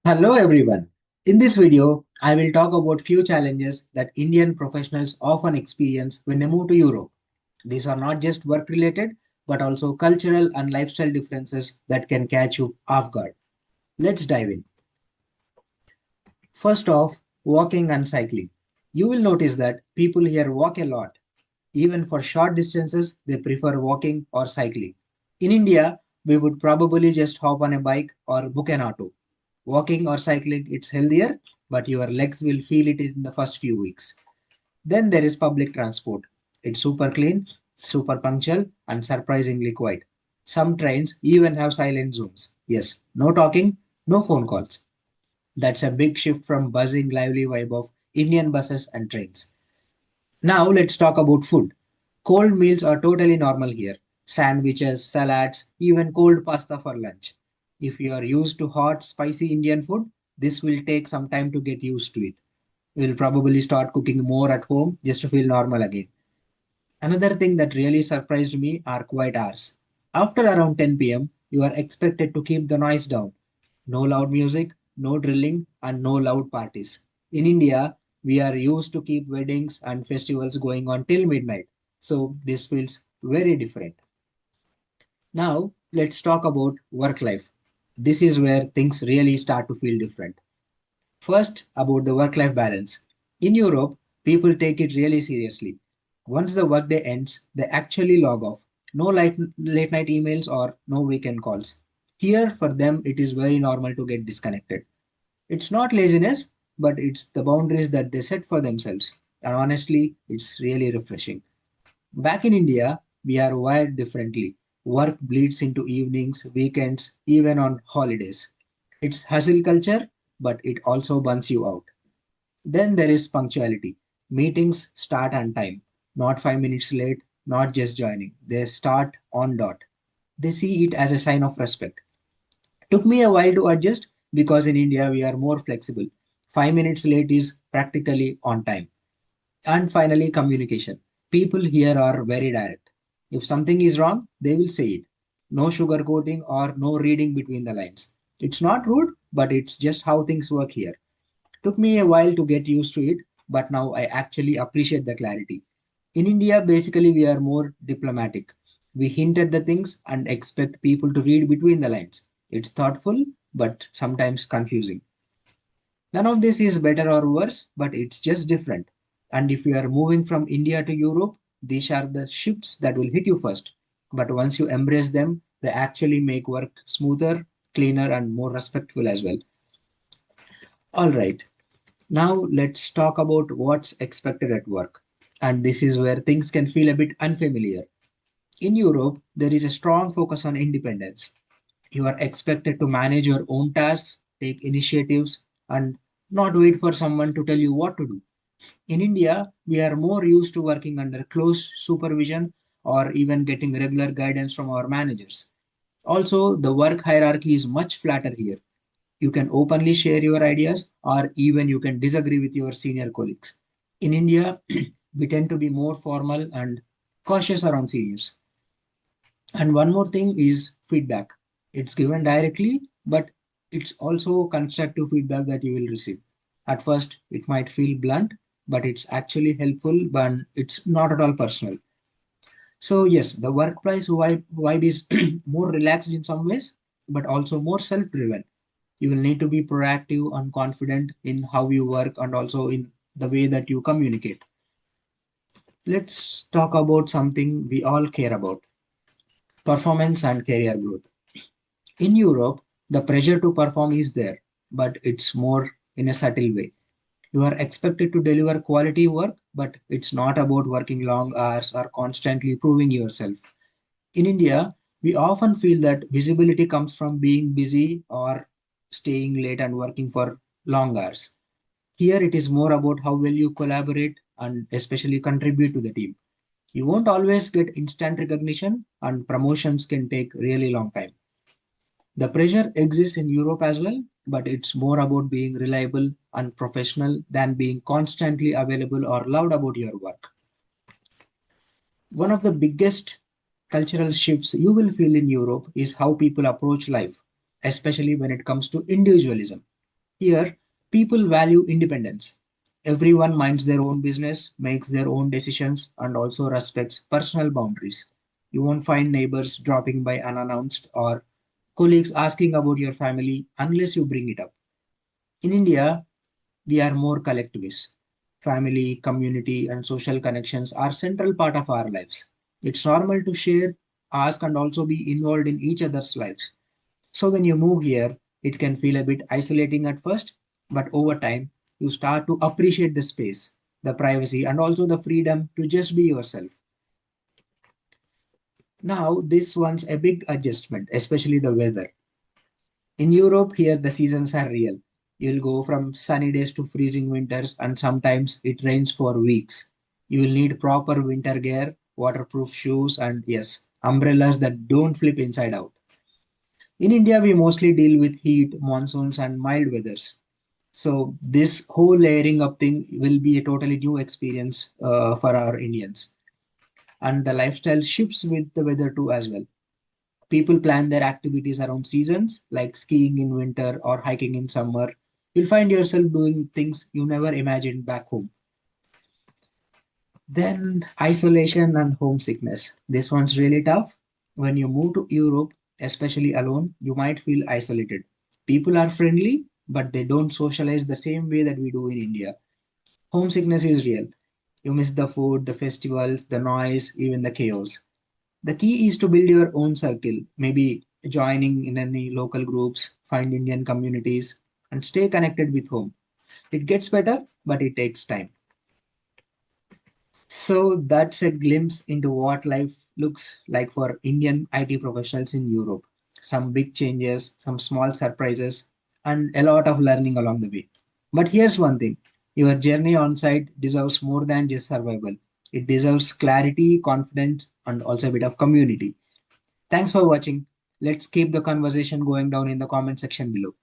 Hello everyone. In this video, I will talk about few challenges that Indian professionals often experience when they move to Europe. These are not just work related, but also cultural and lifestyle differences that can catch you off guard. Let's dive in. First off, walking and cycling. You will notice that people here walk a lot. Even for short distances, they prefer walking or cycling. In India, we would probably just hop on a bike or book an auto. Walking or cycling, it's healthier, but your legs will feel it in the first few weeks. Then there is public transport. It's super clean, super punctual, and surprisingly quiet. Some trains even have silent zones. Yes, no talking, no phone calls. That's a big shift from buzzing, lively vibe of Indian buses and trains. Now let's talk about food. Cold meals are totally normal here. Sandwiches, salads, even cold pasta for lunch. If you are used to hot, spicy Indian food, this will take some time to get used to it. We'll probably start cooking more at home just to feel normal again. Another thing that really surprised me are quiet hours. After around 10 pm, you are expected to keep the noise down. No loud music, no drilling, and no loud parties. In India, we are used to keep weddings and festivals going on till midnight. So this feels very different. Now, let's talk about work life. This is where things really start to feel different. First, about the work life balance. In Europe, people take it really seriously. Once the workday ends, they actually log off. No late night emails or no weekend calls. Here, for them, it is very normal to get disconnected. It's not laziness, but it's the boundaries that they set for themselves. And honestly, it's really refreshing. Back in India, we are wired differently. Work bleeds into evenings, weekends, even on holidays. It's hustle culture, but it also burns you out. Then there is punctuality. Meetings start on time, not 5 minutes late, not just joining. They start on dot. They see it as a sign of respect. Took me a while to adjust because in India we are more flexible. 5 minutes late is practically on time. And finally, communication. People here are very direct. If something is wrong, they will say it. No sugarcoating or no reading between the lines. It's not rude, but it's just how things work here. Took me a while to get used to it, but now I actually appreciate the clarity. In India, basically, we are more diplomatic. We hint at the things and expect people to read between the lines. It's thoughtful, but sometimes confusing. None of this is better or worse, but it's just different. And if you are moving from India to Europe, these are the shifts that will hit you first. But once you embrace them, they actually make work smoother, cleaner, and more respectful as well. All right, now let's talk about what's expected at work. And this is where things can feel a bit unfamiliar. In Europe, there is a strong focus on independence. You are expected to manage your own tasks, take initiatives, and not wait for someone to tell you what to do. In India, we are more used to working under close supervision or even getting regular guidance from our managers. Also, the work hierarchy is much flatter here. You can openly share your ideas or even you can disagree with your senior colleagues. In India, we tend to be more formal and cautious around seniors. And one more thing is feedback. It's given directly, but it's also constructive feedback that you will receive. At first, it might feel blunt, but it's actually helpful, but it's not at all personal. So, yes, the workplace vibe is more relaxed in some ways, but also more self driven. You will need to be proactive and confident in how you work and also in the way that you communicate. Let's talk about something we all care about: performance and career growth. In Europe, the pressure to perform is there, but it's more in a subtle way. You are expected to deliver quality work, but it's not about working long hours or constantly proving yourself. In India, we often feel that visibility comes from being busy or staying late and working for long hours. Here, it is more about how well you collaborate and especially contribute to the team. You won't always get instant recognition, and promotions can take really long time. The pressure exists in Europe as well, but it's more about being reliable and professional than being constantly available or loud about your work. One of the biggest cultural shifts you will feel in Europe is how people approach life, especially when it comes to individualism. Here, people value independence. Everyone minds their own business, makes their own decisions, and also respects personal boundaries. You won't find neighbors dropping by unannounced or colleagues asking about your family unless you bring it up. In India, we are more collectivist. Family, community, and social connections are central part of our lives. It's normal to share, ask, and also be involved in each other's lives. So when you move here, it can feel a bit isolating at first, but over time, you start to appreciate the space, the privacy, and also the freedom to just be yourself. Now, this one's a big adjustment, especially the weather. In Europe, here the seasons are real. You'll go from sunny days to freezing winters, and sometimes it rains for weeks. You will need proper winter gear, waterproof shoes, and yes, umbrellas that don't flip inside out. In India, we mostly deal with heat, monsoons, and mild weathers. So this whole layering up thing will be a totally new experience for our Indians. And the lifestyle shifts with the weather too as well. People plan their activities around seasons, like skiing in winter or hiking in summer. You'll find yourself doing things you never imagined back home. Then isolation and homesickness. This one's really tough. When you move to Europe, especially alone, you might feel isolated. People are friendly, but they don't socialize the same way that we do in India. Homesickness is real. You miss the food, the festivals, the noise, even the chaos. The key is to build your own circle, maybe joining in any local groups, find Indian communities, and stay connected with home. It gets better, but it takes time. So that's a glimpse into what life looks like for Indian IT professionals in Europe. Some big changes, some small surprises, and a lot of learning along the way. But here's one thing, your journey on site deserves more than just survival. It deserves clarity, confidence, and also a bit of community. Thanks for watching. Let's keep the conversation going down in the comment section below.